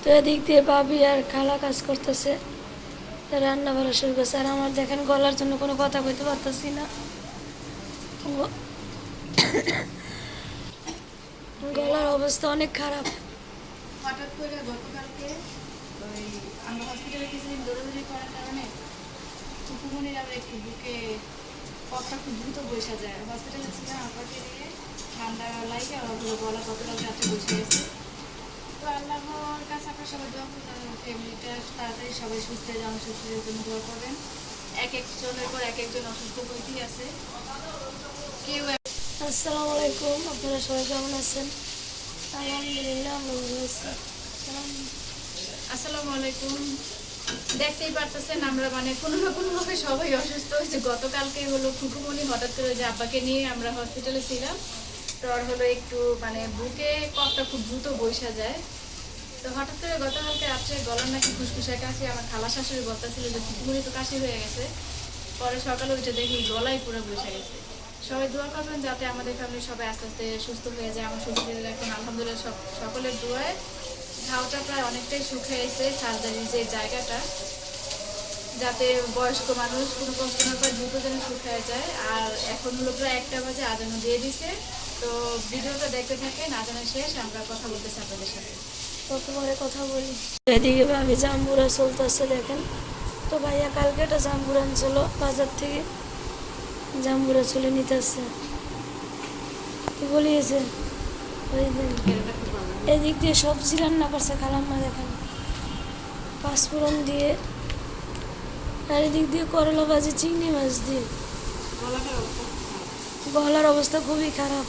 তো এদিক দিয়ে ভাবি আর খালা কাজ করতেছে, রান্না বাড়া শুরু করছে। আর আমার দেখেন গলার জন্য কোনো কথা কইতে পারতেছি না, গলার অবস্থা অনেক খারাপ। হঠাৎ করে গতকালকে ওই আমরা হসপিটালে কিছুদিন দৌড়াদৌড়ি করার কারণে টুকুমনির আবার একটু বুকে কফটা খুব দ্রুত বসে যায়। হসপিটালে ছিলাম, আপাকে নিয়ে ঠান্ডা লাগে আর ওগুলো গলা গতকাল রাতে বসে গেছে। তো আল্লাহর কাছে আপনার সবাই দোয়া করবেন, ফ্যামিলিটা তাড়াতাড়ি সবাই সুস্থ হয়ে যান, শ্বশুরের জন্য দোয়া করবেন। এক একজনের পর এক একজন অসুস্থ হইতেই আছে। কেউ আসসালামু আলাইকুম, আপনারা সবাই কেমন আছেন? আলহামদুলিল্লাহ আমরা ভালো আছি। আসসালামু আলাইকুম। দেখতেই পারতেছেন আমরা মানে কোনো না কোনোভাবে সবাই অসুস্থ হয়েছে। গতকালকে হলো খুকুমনি হঠাৎ করে যে আব্বাকে নিয়ে আমরা হসপিটালে ছিলাম, তো আর হলো একটু মানে বুকে কফটা খুব দ্রুত বসা যায়। তো হঠাৎ করে গতকালকে রাত্রে গলার নাকি ফুসফুসে কাশি, আমার খালা শাশুড়ি বলতেছিল যে খুকুমনি তো কাশি হয়ে গেছে। পরে সকালে উঠে দেখি গলায় পুরো বসে গেছে। সবাই দোয়া করবেন যাতে আমাদের ফ্যামিলির সবাই আস্তে আস্তে সুস্থ হয়ে যায়। আমার শ্বশুরের এখন আলহামদুলিল্লাহ সকলের দোয়ায় ঘাওটা প্রায় অনেকটাই শুকিয়েছে, সার্জারির যে জায়গাটা, যাতে বয়স্ক মানুষ কোনো কষ্ট না পায়, দ্রুত যেন শুকিয়ে যায়। আর এখন হলো প্রায় 1টা বাজে, আজানও দিয়ে দিছে। তো ভিডিওটা দেখতে থাকেন, আজানের শেষ আমরা কথা বলতেছি আপনাদের সাথে। প্রথমে কথা বলি, এদিকে ভাবি জাম্বুরা চলতেছে দেখেন। তো ভাইয়া কালকে একটা জাম্বুরা আনছিল বাজার থেকে, জাম্বুরা চলে নিতেছে। কি বলিয়েছে ওই দিন এদিক দিয়ে সবজি রান্না করছে খালাম্মা দেখেন, পাঁচফোড়ন দিয়ে। আর এদিক দিয়ে করলা ভাজি চিংড়ি মাছ দিয়ে। গলার অবস্থা খুবই খারাপ।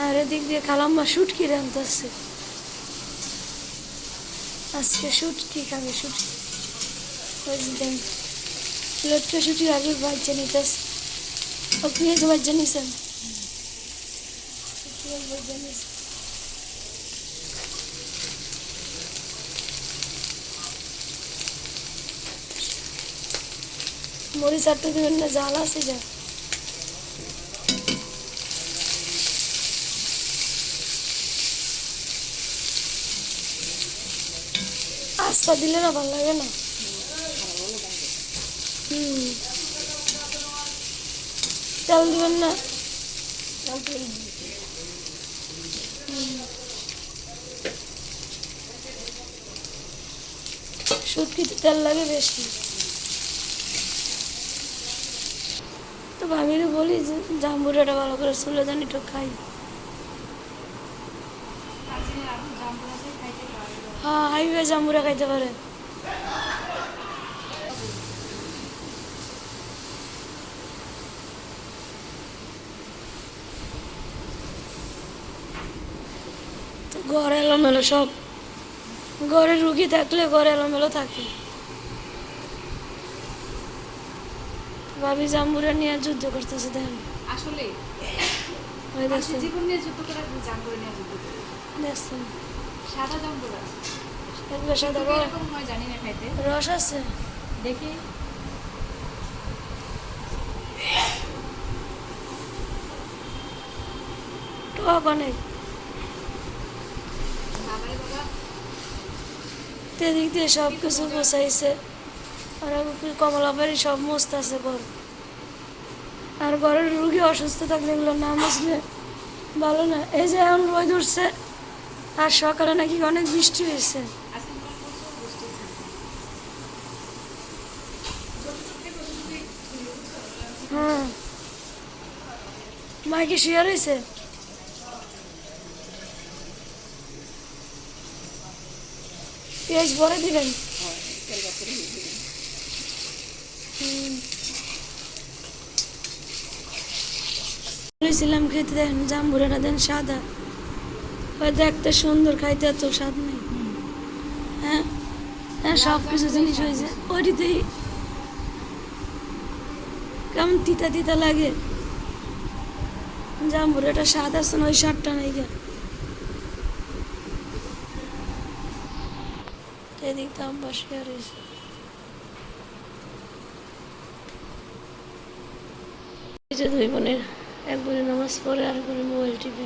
আর এদিক দিয়ে খালাম্মা শুটকি রান্তাছে, আজকে শুটকি খাবে। শুটকি ওই দেন লটকা শুটকি আগে বাচ্চা নিতেছে, ও পেঁয়াজ বাচ্চা নিছেন। মরিচ আটটা দিবেন না, জাল আছে যা। আস্তা দিলে না ভালো লাগে না। তেল দিবেন না, শুটকিতে তেল লাগে বেশি। তো ভাবিরে বলি যে জাম্বুরাটা ভালো করে চুলে জানি একটু খাই। হ্যাঁ, হাইওয়ে জাম্বুরা খাইতে পারে। তো ঘর এলোমেলো সব, ঘরে রুগী থাকলে ঘর এলোমেলো থাকে। ভাবি জাম্বুরা নিয়ে যুদ্ধ করতেছে দেখেন। আসলে ওই দেখছেন, জীবন নিয়ে যুদ্ধ করে, জাম্বুরা নিয়ে যুদ্ধ করে। দেখছেন সাদা জাম্বুরা একবার সাদা এরকম হয় জানি না খাইতে, রস আছে দেখি। টক অনেক। বাবারে বাবা, এদিক দিয়ে সব কিছু বসাইছে। আর কমলা বাড়ি সব মস্ত আছে ঘর। আর ঘরের রুগী অসুস্থ থাকলে এগুলো না মুছলে ভালো না। এই যে এখন রোদ উঠছে, আর সকালে নাকি অনেক বৃষ্টি হয়েছে। হ্যাঁ, মাইকে শুয়ে রয়েছে। পেঁয়াজ ভরে দিবেন। বলেছিলাম খেতে দেন জাম্বুরাটা, দেন সাদা, ওই দেখতে সুন্দর, খাইতে এত স্বাদ নেই। হ্যাঁ হ্যাঁ, সব কিছু জিনিস হয়েছে ওইটিতেই কেমন তিতা তিতা লাগে। জাম্বুরাটা স্বাদ আছে না, ওই স্বাদটা নাই গে। এদিক দাম বসে রয়েছে। দুই বোনের, এক বোনের নামাজ পড়ে আর বোনের মোবাইল টিপে।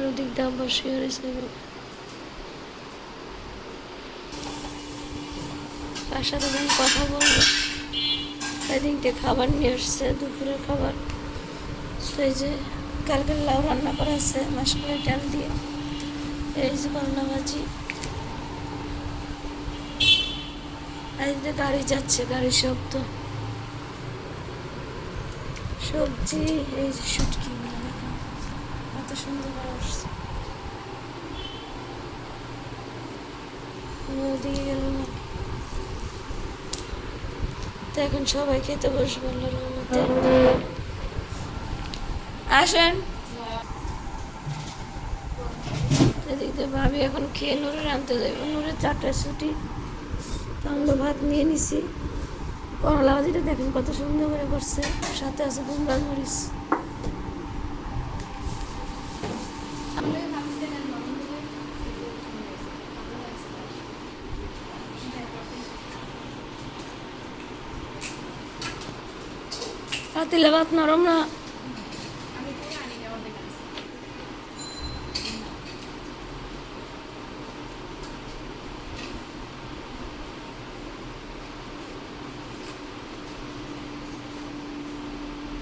ওদিক দিয়ে আবার শুয়ে রয়েছে তার সাথে আমি কথা বলবো। এদিক দিয়ে খাবার নিয়ে আসছে, দুপুরের খাবার। তো এই যে কালকে লাউ রান্না করা আছে মাসকলাই ডাল দিয়ে, এই যে করলা ভাজি। আর এই যে গাড়ি যাচ্ছে, গাড়ির শব্দ। সবজি এই যে শুটকি দেখেন কত সুন্দর করে আসছে। ওদিকে গেল না। তো এখন সবাই খেতে বসবো আল্লাহর রহমতে। আসেন। এদিক দিয়ে ভাবি এখন খেয়ে নুরের আনতে যাবো, নুরের 4টায় ছুটি। তো আমরা ভাত নিয়ে নিছি। করলা ভাজিটা দেখেন কত সুন্দর করে করছে, সাথে আছে কুমড়ার মরিচ। পাতিলে ভাত নরম না।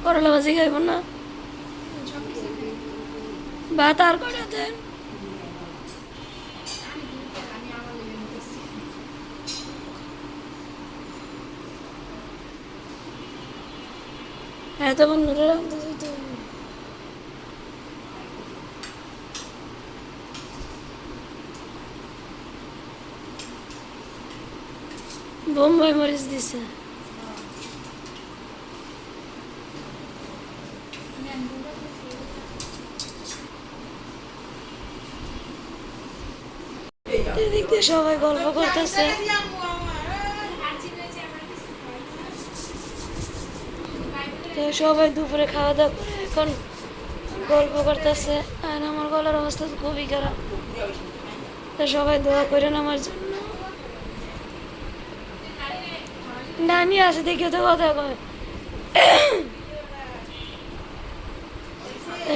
করলা ভাজি খাইব না, ভাত আর করে দেন। হ্যাঁ তো বন্ধুরা আনতে যেতে হবে। বোম্বাই মরিচ দিছে। এদিক দিয়ে সবাই গল্প করতেছে। তো সবাই দুপুরে খাওয়া দাওয়া করে এখন গল্প করতেছে। আর আমার গলার অবস্থা তো খুবই খারাপ। তো সবাই দোয়া করেন আমার জন্য। নানি আছে দেখে তো কথা কয়।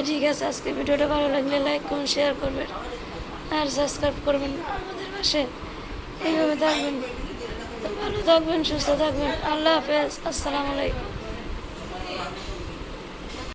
ঠিক আছে, আজকে ভিডিওটা ভালো লাগলে লাইক করুন, শেয়ার করবেন আর সাবস্ক্রাইব করবেন আমাদের পাশে। এইভাবে থাকবেন, ভালো থাকবেন, সুস্থ থাকবেন। আল্লাহ হাফেজ, আসসালামু আলাইকুম।